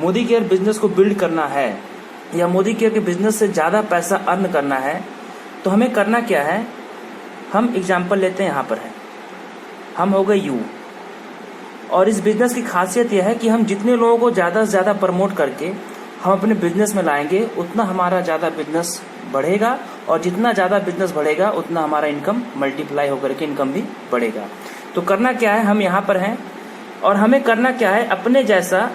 Modi care business को build करना है या मोदी केयर के बिजनेस से ज़्यादा पैसा अर्न करना है तो हमें करना क्या है। हम एग्जाम्पल लेते हैं, यहाँ पर है, हम हो गए यू, और इस बिजनेस की खासियत यह है कि हम जितने लोगों को ज़्यादा से ज़्यादा प्रमोट करके हम अपने बिजनेस में लाएंगे उतना हमारा ज़्यादा बिजनेस बढ़ेगा, और जितना ज़्यादा बिजनेस बढ़ेगा उतना हमारा इनकम मल्टीप्लाई होकर के इनकम भी बढ़ेगा। तो करना क्या है, हम यहाँ पर हैं और हमें करना क्या है, अपने जैसा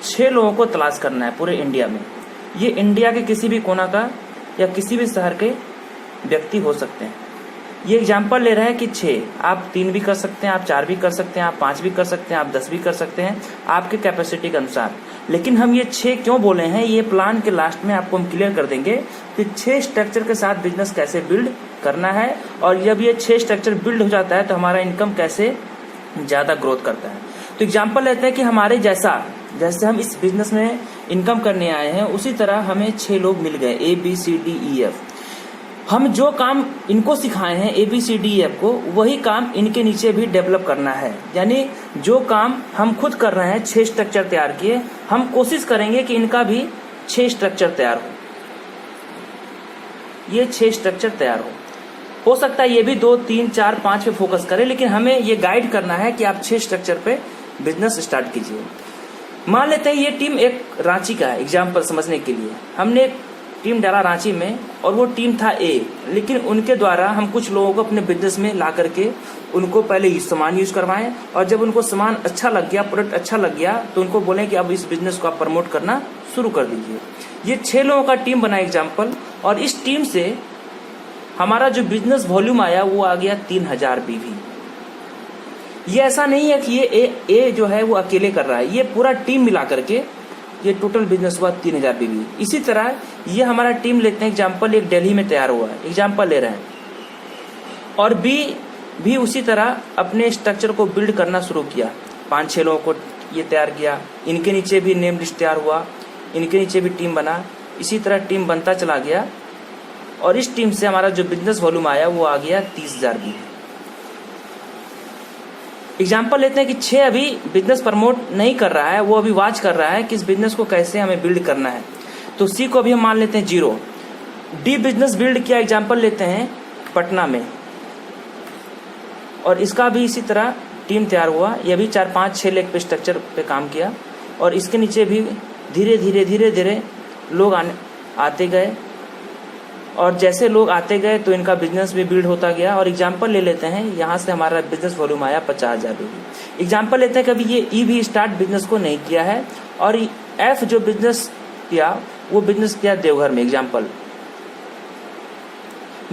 6 लोगों को तलाश करना है पूरे इंडिया में। ये इंडिया के किसी भी कोना का या किसी भी शहर के व्यक्ति हो सकते हैं। ये एग्जाम्पल ले रहे हैं कि 6, आप 3 भी कर सकते हैं, आप 4 भी कर सकते हैं, आप 5 भी कर सकते हैं, आप 10 भी कर सकते हैं, आपके कैपेसिटी के अनुसार। लेकिन हम ये 6 क्यों बोले हैं, ये प्लान के लास्ट में आपको हम क्लियर कर देंगे कि 6 स्ट्रक्चर के साथ बिजनेस कैसे बिल्ड करना है, और जब ये 6 स्ट्रक्चर बिल्ड हो जाता है तो हमारा इनकम कैसे ज़्यादा ग्रोथ करता है। तो एग्जाम्पल लेते हैं कि हमारे जैसे हम इस बिजनेस में इनकम करने आए हैं उसी तरह हमें 6 लोग मिल गए, ABCDEF। हम जो काम इनको सिखाए हैं ABCDEF को, वही काम इनके नीचे भी डेवलप करना है। यानी जो काम हम खुद कर रहे हैं, 6 स्ट्रक्चर तैयार किए, हम कोशिश करेंगे कि इनका भी 6 स्ट्रक्चर तैयार हो, ये 6 स्ट्रक्चर तैयार हो सकता है ये भी 2, 3, 4, 5 पे फोकस करें, लेकिन हमें ये गाइड करना है कि आप 6 स्ट्रक्चर पे बिजनेस स्टार्ट कीजिए। मान लेते हैं ये टीम एक रांची का है, एग्जाम्पल समझने के लिए हमने एक टीम डाला रांची में, और वो टीम था A, लेकिन उनके द्वारा हम कुछ लोगों को अपने बिजनेस में ला करके उनको पहले सामान यूज करवाएं, और जब उनको सामान अच्छा लग गया, प्रोडक्ट अच्छा लग गया, तो उनको बोलें कि अब इस बिजनेस को आप प्रमोट करना शुरू कर दीजिए। ये 6 लोगों का टीम बना एग्जाम्पल, और इस टीम से हमारा जो बिजनेस वॉल्यूम आया वो आ गया 3000 BV। ये ऐसा नहीं है कि ये ए जो है वो अकेले कर रहा है, ये पूरा टीम मिला करके ये टोटल बिजनेस हुआ 3000 BV। इसी तरह ये हमारा टीम लेते हैं एग्जाम्पल, एक दिल्ली में तैयार हुआ है, एग्जाम्पल ले रहे हैं, और बी भी उसी तरह अपने स्ट्रक्चर को बिल्ड करना शुरू किया, 5-6 लोगों को ये तैयार किया, इनके नीचे भी नेम लिस्ट तैयार हुआ, इनके नीचे भी टीम बना, इसी तरह टीम बनता चला गया, और इस टीम से हमारा जो बिजनेस वॉल्यूम आया वो आ गया 30,000 BV। एग्जाम्पल लेते हैं कि 6 अभी बिजनेस प्रमोट नहीं कर रहा है, वो अभी वॉच कर रहा है कि इस बिजनेस को कैसे हमें बिल्ड करना है। तो C को अभी हम मान लेते हैं 0। D बिजनेस बिल्ड किया, एग्जाम्पल लेते हैं पटना में, और इसका भी इसी तरह टीम तैयार हुआ, ये भी 4-5-6 लेग पे स्ट्रक्चर पे काम किया, और इसके नीचे भी धीरे धीरे लोग आते गए, और जैसे लोग आते गए तो इनका बिजनेस भी बिल्ड होता गया। और एग्जाम्पल ले लेते हैं, यहाँ से हमारा बिजनेस वॉल्यूम आया 50,000 BV। एग्जाम्पल लेते हैं, कभी ये E भी स्टार्ट बिजनेस को नहीं किया है, और F जो बिजनेस किया वो बिजनेस किया देवघर में, एग्जाम्पल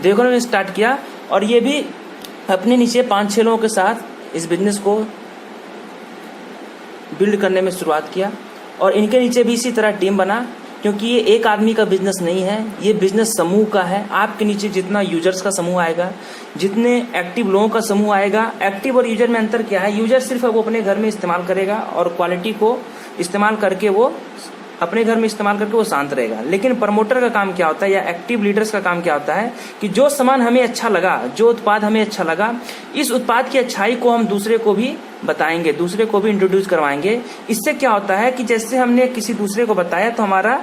देवघर में स्टार्ट किया, और ये भी अपने नीचे 5-6 लोगों के साथ इस बिजनेस को बिल्ड करने में शुरुआत किया, और इनके नीचे भी इसी तरह टीम बना, क्योंकि ये एक आदमी का बिजनेस नहीं है, ये बिजनेस समूह का है। आपके नीचे जितना यूजर्स का समूह आएगा, जितने एक्टिव लोगों का समूह आएगा, एक्टिव और यूजर में अंतर क्या है, यूजर सिर्फ वो अपने घर में इस्तेमाल करेगा और क्वालिटी को इस्तेमाल करके वो अपने घर में इस्तेमाल करके वो शांत रहेगा। लेकिन प्रमोटर का काम क्या होता है, या एक्टिव लीडर्स का काम क्या होता है कि जो सामान हमें अच्छा लगा, जो उत्पाद हमें अच्छा लगा, इस उत्पाद की अच्छाई को हम दूसरे को भी बताएंगे, दूसरे को भी इंट्रोड्यूस करवाएंगे। इससे क्या होता है कि जैसे हमने किसी दूसरे को बताया तो हमारा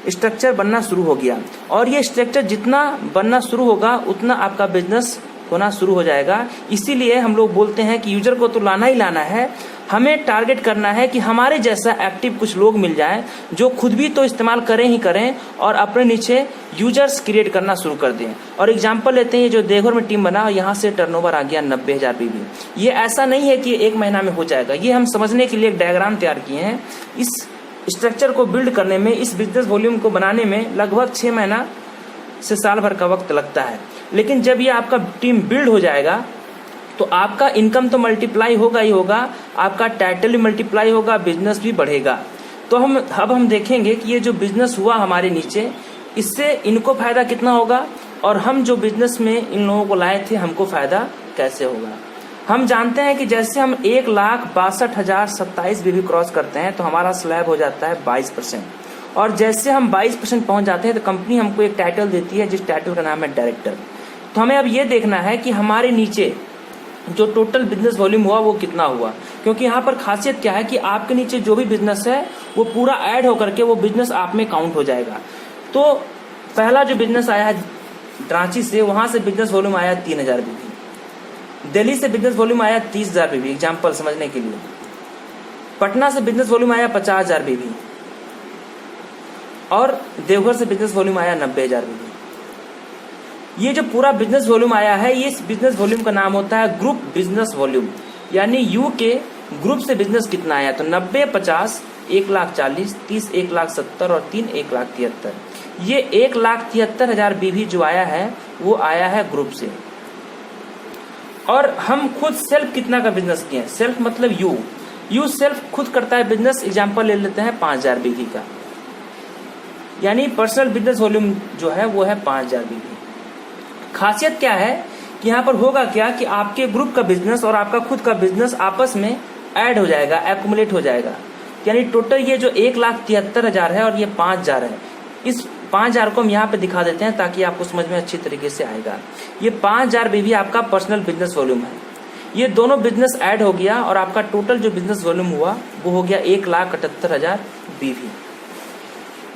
स्ट्रक्चर बनना शुरू हो गया, और ये स्ट्रक्चर जितना बनना शुरू होगा उतना आपका बिजनेस होना शुरू हो जाएगा। इसीलिए हम लोग बोलते हैं कि यूजर को तो लाना ही लाना है, हमें टारगेट करना है कि हमारे जैसा एक्टिव कुछ लोग मिल जाएं जो खुद भी तो इस्तेमाल करें ही करें, और अपने नीचे यूजर्स क्रिएट करना शुरू कर दें। और एग्जांपल लेते हैं, ये जो देवघर में टीम बना, यहाँ से टर्नओवर आ गया 90,000 BV। ये ऐसा नहीं है कि 1 महीना में हो जाएगा, ये हम समझने के लिए एक डायग्राम तैयार किए हैं। इस स्ट्रक्चर को बिल्ड करने में, इस बिजनेस वॉल्यूम को बनाने में लगभग 6 महीना से साल भर का वक्त लगता है। लेकिन जब ये आपका टीम बिल्ड हो जाएगा तो आपका इनकम तो मल्टीप्लाई होगा ही होगा, आपका टाइटल भी मल्टीप्लाई होगा, बिजनेस भी बढ़ेगा। तो अब हम देखेंगे कि ये जो बिजनेस हुआ हमारे नीचे, इससे इनको फायदा कितना होगा, और हम जो बिजनेस में इन लोगों को लाए थे हमको फायदा कैसे होगा। हम जानते हैं कि जैसे हम 1,62,027 BV क्रॉस करते हैं तो हमारा स्लैब हो जाता है 22%, और जैसे हम 22% पहुंच जाते हैं तो कंपनी हमको एक टाइटल देती है, जिस टाइटल का नाम है डायरेक्टर। तो हमें अब ये देखना है कि हमारे नीचे जो टोटल बिजनेस वॉल्यूम हुआ वो कितना हुआ, क्योंकि यहाँ पर खासियत क्या है कि आपके नीचे जो भी बिजनेस है वो पूरा ऐड होकर के वो बिजनेस आप में काउंट हो जाएगा। तो पहला जो बिजनेस आया है रांची से, वहां से बिजनेस वॉल्यूम आया 3000 बीवी। दिल्ली से बिजनेस वॉल्यूम आया 30,000 बीवी, एग्जाम्पल समझने के लिए। पटना से बिजनेस वॉल्यूम आया 50,000 बीवी और देवघर से बिजनेस वॉल्यूम आया 90,000 बीवी। ये जो पूरा बिजनेस वॉल्यूम आया है, ये इस बिजनेस वॉल्यूम का नाम होता है ग्रुप बिजनेस वॉल्यूम, यानी यू के ग्रुप से बिजनेस कितना आया। तो 90, 50, 1,40,000, 30, 1,70,000 और 3, 1,73,000। ये 1,73,000 बीवी जो आया है वो आया है ग्रुप से। और हम खुद सेल्फ कितना का बिजनेस किए, सेल्फ मतलब यू सेल्फ खुद करता है बिजनेस। एग्जाम्पल ले लेते हैं 5,000 बीवी का, यानी पर्सनल बिजनेस वॉल्यूम जो है वो है 5,000 बीवी। खासियत क्या है कि यहाँ पर होगा क्या कि आपके ग्रुप का बिजनेस और आपका खुद का बिजनेस आपस में ऐड हो जाएगा, एक्युमुलेट हो जाएगा। यानी टोटल ये जो 1,73,000 है और ये 5,000 है, इस 5,000 को हम यहाँ पे दिखा देते हैं ताकि आपको समझ में अच्छी तरीके से आएगा। ये 5,000 बीवी आपका पर्सनल बिजनेस वॉल्यूम है। ये दोनों बिजनेस ऐड हो गया और आपका टोटल जो बिजनेस वॉल्यूम हुआ वो हो गया 1,78,000 बीवी।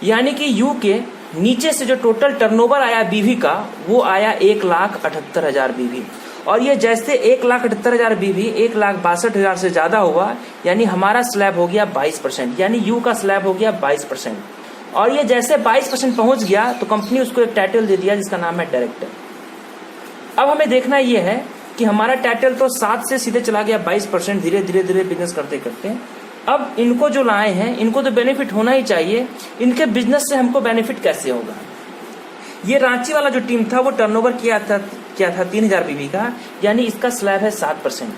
यानी कि यू के नीचे से जो टोटल टर्नओवर आया बीवी का वो आया 1,78,000 बीवी। और ये जैसे 1,78,000 बीवी 1,62,000 से ज्यादा हुआ, यानी हमारा स्लैब हो गया 22%, यानी यू का स्लैब हो गया 22%। और ये जैसे 22% पहुंच गया तो कंपनी उसको एक टाइटल दे दिया जिसका नाम है डायरेक्टर। अब हमें देखना ये है कि हमारा टाइटल तो 7 से सीधे चला गया 22%, धीरे धीरे बिजनेस करते करते। अब इनको जो लाए हैं इनको तो बेनिफिट होना ही चाहिए, इनके बिजनेस से हमको बेनिफिट कैसे होगा। ये रांची वाला जो टीम था वो टर्नओवर किया था 3,000 बीवी का, यानी इसका स्लैब है 7%,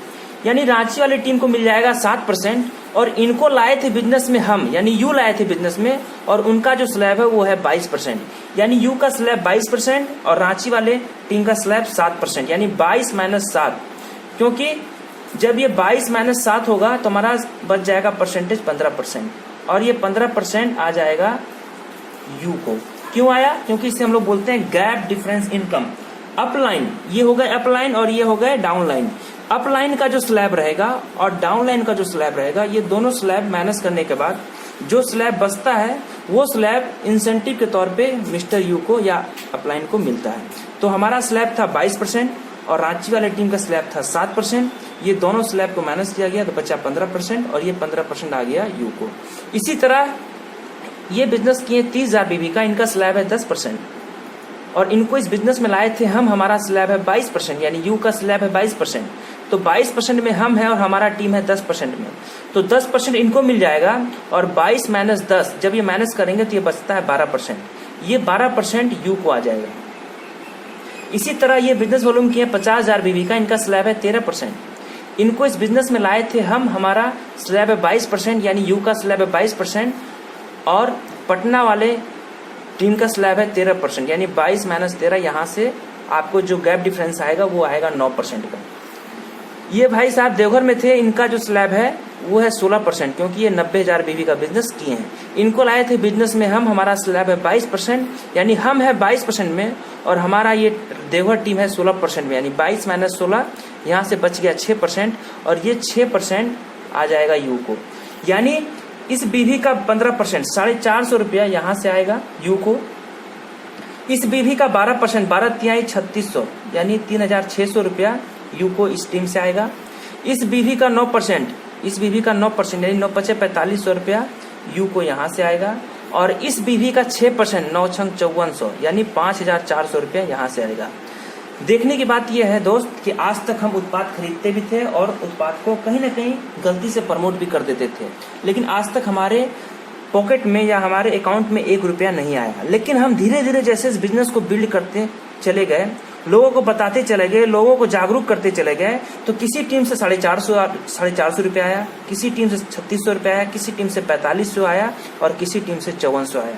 यानी रांची वाली टीम को मिल जाएगा 7%। और इनको लाए थे बिजनेस में हम, यानी यू लाए थे बिजनेस में, और उनका जो स्लैब है वो है 22%, यानी यू का स्लैब 22% और रांची वाले टीम का स्लैब 7%, यानी 22 - 7। क्योंकि जब ये 22 - 7 होगा तो हमारा बच जाएगा परसेंटेज 15%, और ये 15% आ जाएगा यू को। क्यों आया? क्योंकि इसे हम लोग बोलते हैं गैप डिफरेंस इनकम। अपलाइन, ये हो गए अपलाइन और ये हो गए डाउनलाइन। अपलाइन का जो स्लैब रहेगा और डाउनलाइन का जो स्लैब रहेगा, ये दोनों स्लैब माइनस करने के बाद जो स्लैब बचता है वो स्लैब इंसेंटिव के तौर पे मिस्टर यू को या अपलाइन को मिलता है। तो हमारा स्लैब था 22% और रांची वाले टीम का स्लैब था 7%। ये दोनों स्लैब को माइनस किया गया तो बचा 15% और ये 15% आ गया यू को। इसी तरह ये बिजनेस किए 30,000 बीवी का, इनका स्लैब है 10% और इनको इस बिजनेस में लाए थे हम, हमारा स्लैब है 22%, यानी यू का स्लैब है 22%। तो 22% में हम हैं और हमारा टीम है 10% में, तो 10% इनको मिल जाएगा। और 22 - 10 जब ये माइनस करेंगे तो ये बचता है 12%, ये 12% यू को आ जाएगा। इसी तरह ये बिजनेस वॉल्यूम किए 50,000 बीवी का, इनका स्लैब है 13%। इनको इस बिजनेस में लाए थे हम, हमारा स्लैब है 22%, यानी यू का स्लैब है 22% और पटना वाले टीम का स्लैब है 13%, यानी 22 - 13। यहाँ से आपको जो गैप डिफरेंस आएगा वो आएगा 9% का। ये भाई साहब देवघर में थे, इनका जो स्लैब है वो है 16%, क्योंकि ये 90,000 बीवी का बिजनेस किए हैं। इनको लाए थे बिजनेस में हम, हमारा स्लैब है 22%, यानी हम है 22% में और हमारा ये देवघर टीम है 16% में, यानी 22 - 16। यहाँ से बच गया 6% और ये 6% आ जाएगा यू को। यानी इस बीवी का 15%, 450 रुपया यहाँ से आएगा यू को। इस बीवी का 12%, 12 तिहाई 3600, यानी 3,600 रुपया यू को इस टीम से आएगा। इस बीवी का 9%, इस बीवी का 9%, यानी 9 × 5 = 4500 रुपया यू को यहाँ से आएगा। और इस बीवी का 6%, 9 × 6 = 5400, यानी 5,400 रुपया यहाँ से आएगा। देखने की बात यह है दोस्त कि आज तक हम उत्पाद खरीदते भी थे और उत्पाद को कहीं ना कहीं गलती से प्रमोट भी कर देते थे, लेकिन आज तक हमारे पॉकेट में या हमारे अकाउंट में 1 रुपया नहीं आया। लेकिन हम धीरे धीरे जैसे इस बिजनेस को बिल्ड करते चले गए, लोगों को बताते चले गए, लोगों को जागरूक करते चले गए, तो किसी टीम से 450 रुपया आया, किसी टीम से 3600 रुपया आया, किसी टीम से 4500 आया और किसी टीम से 5400 आया।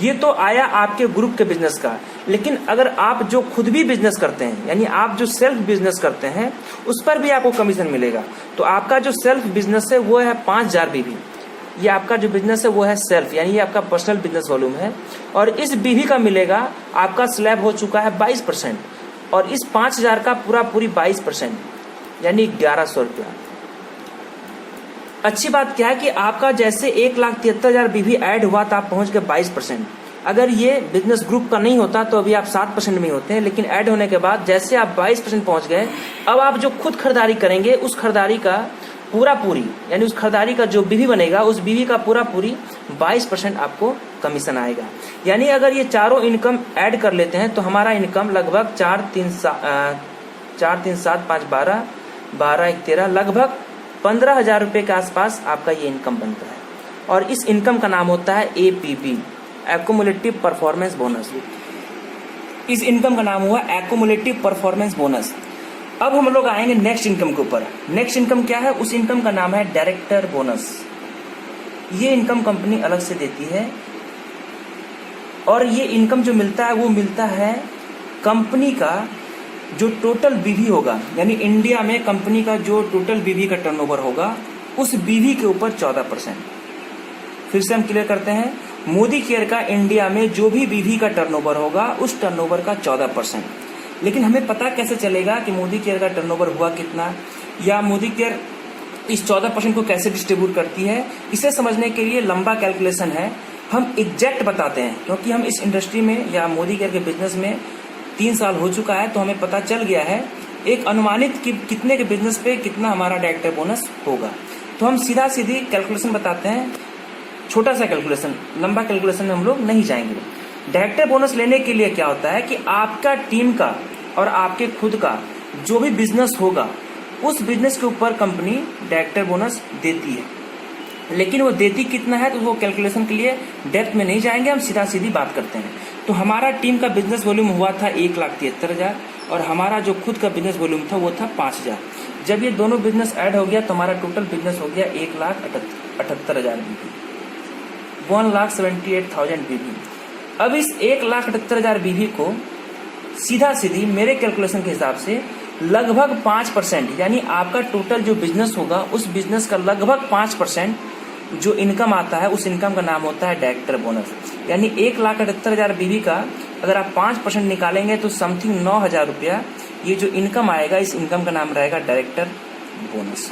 ये तो आया आपके ग्रुप के बिजनेस का। लेकिन अगर आप जो खुद भी बिजनेस करते हैं, यानी आप जो सेल्फ बिजनेस करते हैं, उस पर भी आपको कमीशन मिलेगा। तो आपका जो सेल्फ बिजनेस है वो है 5,000 बीवी। ये आपका जो बिजनेस है वो है सेल्फ, यानी ये आपका पर्सनल बिजनेस वॉल्यूम है। और इस बीवी का मिलेगा, आपका स्लैब हो चुका है 22% और इस 5,000 का पूरी 22%। यानी 1100 रुपया। अच्छी बात क्या है कि आपका जैसे 1,73,000 बीवी ऐड हुआ तो आप पहुंच गए 22%। अगर ये बिजनेस ग्रुप का नहीं होता तो अभी आप 7% में होते हैं, लेकिन ऐड होने के बाद जैसे आप 22% पहुंच गए, अब आप जो खुद खरीदारी करेंगे उस खरीदारी का पूरी यानी उस खरीदारी का जो बीवी बनेगा उस बीवी का पूरी 22% आपको कमीशन आएगा। यानी अगर ये चारों इनकम ऐड कर लेते हैं तो हमारा इनकम लगभग 4 3 7 5 12 12 1 13 लगभग 15,000 रुपये के आसपास आपका ये इनकम बनता है। और इस इनकम का नाम होता है APB, एक्युमुलेटिव परफॉर्मेंस बोनस। इस इनकम का नाम हुआ एक्युमुलेटिव परफॉर्मेंस बोनस। अब हम लोग आएंगे नेक्स्ट इनकम के ऊपर। नेक्स्ट इनकम क्या है? उस इनकम का नाम है डायरेक्टर बोनस। ये इनकम कंपनी अलग से देती है और ये इनकम जो मिलता है वो मिलता है कंपनी का जो टोटल बीवी होगा, यानी इंडिया में कंपनी का जो टोटल बीवी का टर्नओवर होगा उस बीवी के ऊपर 14%। फिर से हम क्लियर करते हैं, मोदी केयर का इंडिया में जो भी बीवी का टर्नओवर होगा उस टर्नओवर का 14%। लेकिन हमें पता कैसे चलेगा कि मोदी केयर का टर्नओवर हुआ कितना, या मोदी केयर इस 14% को कैसे डिस्ट्रीब्यूट करती है? इसे समझने के लिए लंबा कैलकुलेशन है, हम एग्जैक्ट बताते हैं। क्योंकि हम इस इंडस्ट्री में या मोदी केयर के बिजनेस में 3 साल हो चुका है, तो हमें पता चल गया है एक अनुमानित कि कितने के बिजनेस पे कितना हमारा डायरेक्टर बोनस होगा। तो हम सीधी कैलकुलेशन बताते हैं, छोटा सा कैलकुलेशन, लंबा कैलकुलेशन में हम लोग नहीं जाएंगे। डायरेक्टर बोनस लेने के लिए क्या होता है कि आपका टीम का और आपके खुद का जो भी बिजनेस होगा उस बिजनेस के ऊपर कंपनी डायरेक्टर बोनस देती है। लेकिन वो देती कितना है तो वो कैलकुलेशन के लिए डेप्थ में नहीं जाएंगे, हम सीधी बात करते हैं। तो हमारा टीम का बिजनेस वॉल्यूम हुआ था 1,73,000 और हमारा जो खुद का बिजनेस वॉल्यूम था वो था 5,000। जब ये दोनों बिजनेस ऐड हो गया तो हमारा टोटल बिजनेस हो गया 1,78,000 बीवी, 1,78,000 बीवी। अब इस 1,78,000 बीवी को सीधी मेरे कैलकुलेशन के हिसाब से लगभग 5%, यानी आपका टोटल जो बिजनेस होगा उस बिजनेस का लगभग 5% जो इनकम आता है उस इनकम का नाम होता है डायरेक्टर बोनस। यानी 1,78,000 बीवी का अगर आप 5% निकालेंगे तो समथिंग 9,000 रुपया ये जो इनकम आएगा, इस इनकम का नाम रहेगा डायरेक्टर बोनस।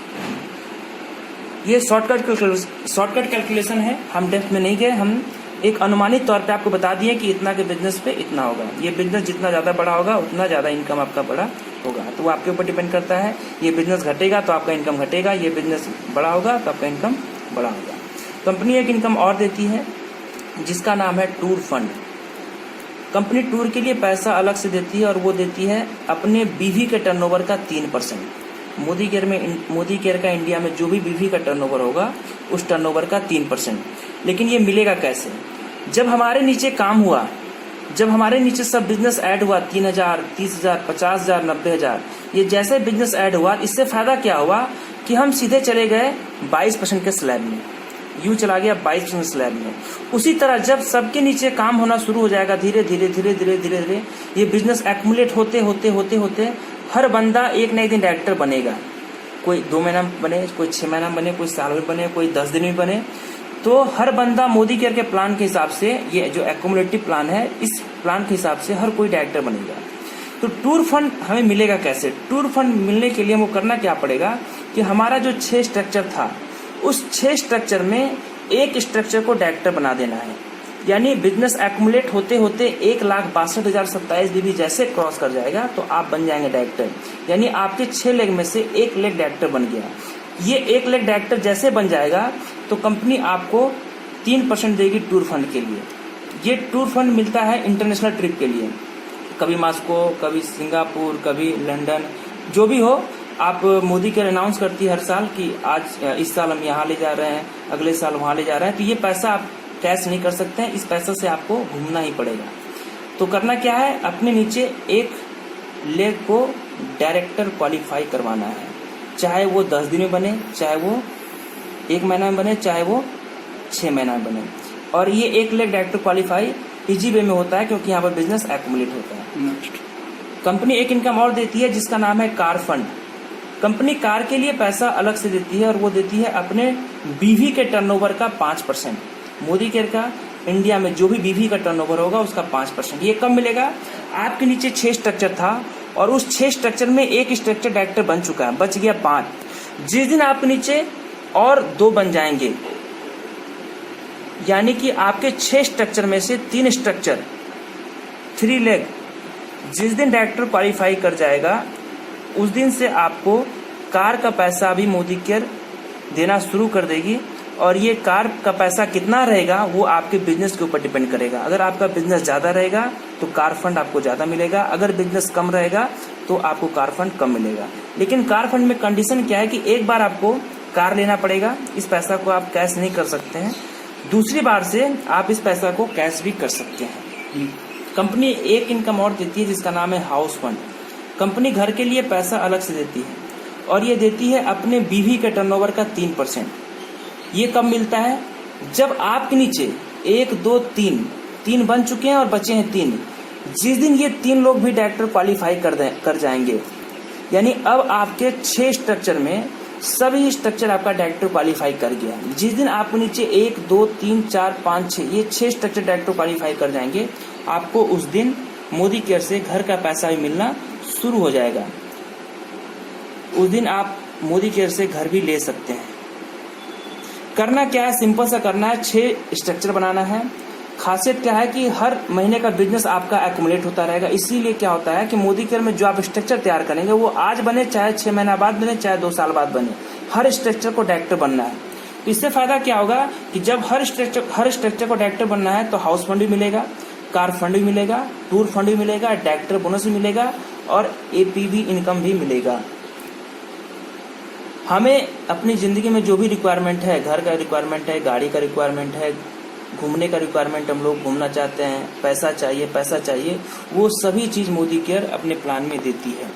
ये शॉर्टकट कैलकुलेशन है, हम डेप्थ में नहीं गए, हम एक अनुमानित तौर पे आपको बता दिए कि इतना के बिजनेस पे इतना होगा। ये बिजनेस जितना ज़्यादा बड़ा होगा उतना ज़्यादा इनकम आपका बड़ा होगा। तो वो आपके ऊपर डिपेंड करता है, ये बिजनेस घटेगा तो आपका इनकम घटेगा, ये बिजनेस बड़ा होगा तो आपका इनकम बड़ा होगा। कंपनी एक इनकम और देती है जिसका नाम है टूर फंड। कंपनी टूर के लिए पैसा अलग से देती है और वो देती है अपने बीवी के टर्नओवर का 3%। मोदी केयर का इंडिया में जो भी बीवी का टर्नओवर होगा उस टर्नओवर का 3%। लेकिन ये मिलेगा कैसे? जब हमारे नीचे काम हुआ, जब हमारे नीचे सब बिजनेस ऐड हुआ 3,000, 30,000, 50,000, 90,000, ये जैसे बिजनेस ऐड हुआ इससे फायदा क्या हुआ कि हम सीधे चले गए 22% के स्लैब में, यूं चला गया 22% स्लैब में। उसी तरह जब सबके नीचे काम होना शुरू हो जाएगा धीरे धीरे ये बिजनेस एक्यूमुलेट होते हर बंदा एक ना एक दिन डायरेक्टर बनेगा। कोई 2 महीना बने, कोई 6 महीना बने, कोई साल में बने, कोई 10 दिन में बने। तो हर बंदा मोदी केयर के प्लान के हिसाब से, ये जो एक्यूमुलेटिव प्लान है इस प्लान के हिसाब से हर कोई डायरेक्टर बनेगा। तो टूर फंड हमें मिलेगा कैसे? टूर फंड मिलने के लिए हमको करना क्या पड़ेगा कि हमारा जो 6 स्ट्रक्चर था उस 6 स्ट्रक्चर में एक स्ट्रक्चर को डायरेक्टर बना देना है। यानी बिजनेस एक्यूमुलेट होते 1,62,027 बीवी जैसे क्रॉस कर जाएगा तो आप बन जाएंगे डायरेक्टर। यानी आपके 6 लेग में से 1 लेग डायरेक्टर बन गया। ये 1 लेग डायरेक्टर जैसे बन जाएगा तो कंपनी आपको 3% देगी टूर फंड के लिए। ये टूर फंड मिलता है इंटरनेशनल ट्रिप के लिए, कभी मॉस्को, कभी सिंगापुर, कभी लंदन, जो भी हो। आप मोदी केयर अनाउंस करती है हर साल कि आज इस साल हम यहाँ ले जा रहे हैं, अगले साल वहाँ ले जा रहे हैं। तो ये पैसा आप कैश नहीं कर सकते हैं, इस पैसा से आपको घूमना ही पड़ेगा। तो करना क्या है, अपने नीचे एक लेग को डायरेक्टर क्वालिफाई करवाना है, चाहे वो 10 दिन में बने, चाहे वो 1 महीना में बने, चाहे वो 6 महीना में बने। और ये एक leg director qualify easy way में होता है क्योंकि यहाँ पर बिजनेस एक्यूमुलेट होता है। कंपनी एक इनकम और देती है जिसका नाम है कार फंड। कंपनी कार के लिए पैसा अलग से देती है और वो देती है अपने बीवी के टर्नओवर का 5%। मोदी केयर का इंडिया में जो भी बीवी का टर्नओवर होगा उसका 5%। ये कब मिलेगा? आपके नीचे 6 स्ट्रक्चर था और उस 6 स्ट्रक्चर में एक स्ट्रक्चर डायरेक्टर बन चुका है, बच गया 5। जिस दिन आपके नीचे और 2 बन जाएंगे, यानी कि आपके 6 स्ट्रक्चर में से 3 स्ट्रक्चर 3 लेग जिस दिन डायरेक्टर क्वालिफाई कर जाएगा, उस दिन से आपको कार का पैसा भी मोदी केयर देना शुरू कर देगी। और ये कार का पैसा कितना रहेगा वो आपके बिजनेस के ऊपर डिपेंड करेगा। अगर आपका बिजनेस ज़्यादा रहेगा तो कार फंड आपको ज़्यादा मिलेगा, अगर बिजनेस कम रहेगा तो आपको कार फंड कम मिलेगा। लेकिन कार फंड में कंडीशन क्या है कि एक बार आपको कार लेना पड़ेगा, इस पैसा को आप कैश नहीं कर सकते हैं। दूसरी बार से आप इस पैसा को कैश भी कर सकते हैं। कंपनी एक इनकम और देती है जिसका नाम है हाउस फंड। कंपनी घर के लिए पैसा अलग से देती है और ये देती है अपने बीवी के टर्नओवर का 3%। ये कब मिलता है? जब आपके नीचे 1 2 3 बन चुके हैं और बचे हैं 3। जिस दिन ये 3 लोग भी डायरेक्टर क्वालिफाई कर जाएंगे, यानी अब आपके 6 स्ट्रक्चर में सभी स्ट्रक्चर आपका डायरेक्टर क्वालिफाई कर गया। जिस दिन आपके नीचे 1 2 3 4 5 6 ये 6 स्ट्रक्चर डायरेक्टर क्वालिफाई कर जाएंगे, आपको उस दिन मोदी केयर से घर का पैसा भी मिलना शुरू हो जाएगा। उस दिन आप मोदी केयर से घर भी ले सकते हैं। करना क्या है? सिंपल सा करना है, 6 स्ट्रक्चर बनाना है। खासियत क्या है कि हर महीने का बिजनेस आपका एक्युमुलेट होता रहेगा। इसीलिए क्या होता है कि मोदी केयर में जो आप स्ट्रक्चर तैयार करेंगे वो आज बने, चाहे 6 महीना बाद बने, चाहे 2 साल बाद बने, हर स्ट्रक्चर को डायरेक्टर बनना है। तो इससे फायदा क्या होगा कि जब हर स्ट्रक्चर को डायरेक्टर बनना है तो हाउस फंड भी मिलेगा, कार फंड भी मिलेगा, टूर फंड भी मिलेगा, डायरेक्टर बोनस भी मिलेगा और एपीवी इनकम भी मिलेगा। हमें अपनी ज़िंदगी में जो भी रिक्वायरमेंट है, घर का रिक्वायरमेंट है, गाड़ी का रिक्वायरमेंट है, घूमने का रिक्वायरमेंट, हम लोग घूमना चाहते हैं, पैसा चाहिए, वो सभी चीज़ मोदी केयर अपने प्लान में देती है।